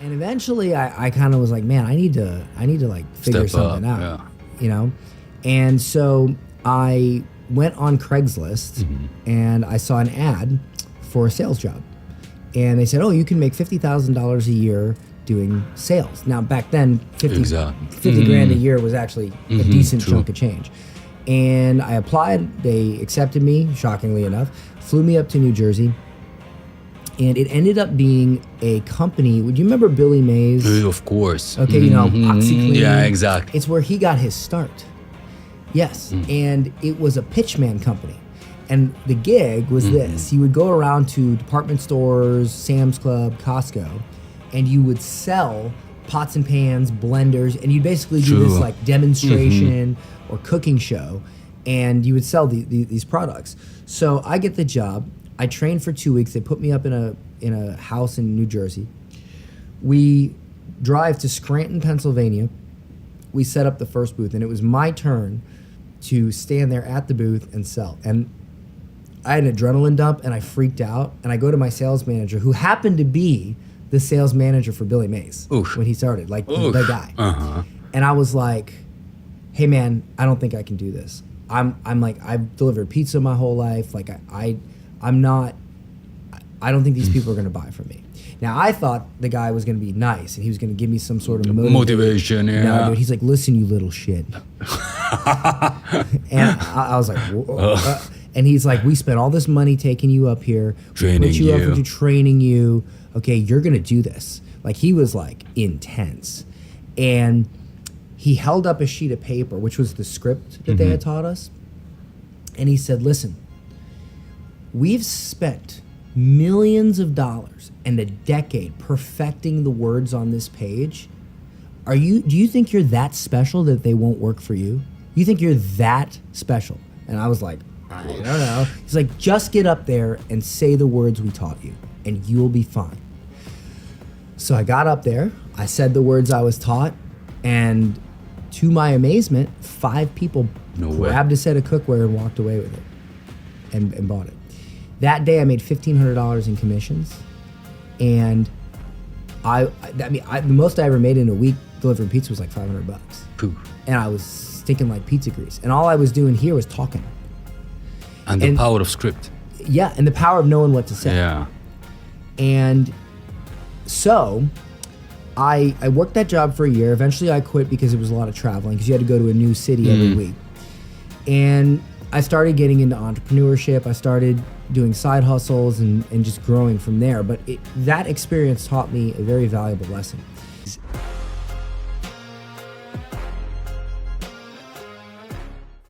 And eventually I kind of was like, man, I need to like figure Step something up, out, you know? And so I went on Craigslist and I saw an ad for a sales job. And they said, oh, you can make $50,000 a year doing sales. Now, back then, 50 grand a year was actually a decent chunk of change. And I applied. They accepted me, shockingly enough, flew me up to New Jersey. And it ended up being a company. Would you remember Billy Mays? Of course. Okay, you know, OxyClean. Yeah, exactly. It's where he got his start. Yes, and it was a pitchman company. And the gig was this. You would go around to department stores, Sam's Club, Costco, and you would sell pots and pans, blenders, and you basically do this like demonstration or cooking show, and you would sell these products. So I get the job. I trained for 2 weeks. They put me up in a house in New Jersey. We drive to Scranton, Pennsylvania. We set up the first booth, and it was my turn to stand there at the booth and sell. And I had an adrenaline dump, and I freaked out. And I go to my sales manager, who happened to be the sales manager for Billy Mays when he started, like the guy. And I was like, hey man, I don't think I can do this. I'm like, I've delivered pizza my whole life. Like I don't think these people are gonna buy from me. Now I thought the guy was gonna be nice and he was gonna give me some sort of motivation. Yeah. No, dude, he's like, listen, you little shit. And I was like, and he's like, we spent all this money taking you up here, training put you up into training you. Okay, you're gonna do this. Like he was like intense, and he held up a sheet of paper, which was the script that they had taught us, and he said, listen, we've spent millions of dollars and a decade perfecting the words on this page. Do you think you're that special that they won't work for you? You think you're that special? And I was like, I don't know. He's like, just get up there and say the words we taught you and you'll be fine. So I got up there, I said the words I was taught, and to my amazement, 5 people grabbed a set of cookware and walked away with it and bought it. That day I made $1,500 in commissions, and the most I ever made in a week delivering pizza was like $500. And I was stinking like pizza grease. And all I was doing here was talking. And the power of script. Yeah, and the power of knowing what to say. Yeah. And so I worked that job for a year. Eventually I quit because it was a lot of traveling, because you had to go to a new city every week. And I started getting into entrepreneurship. I started doing side hustles and just growing from there. But that experience taught me a very valuable lesson.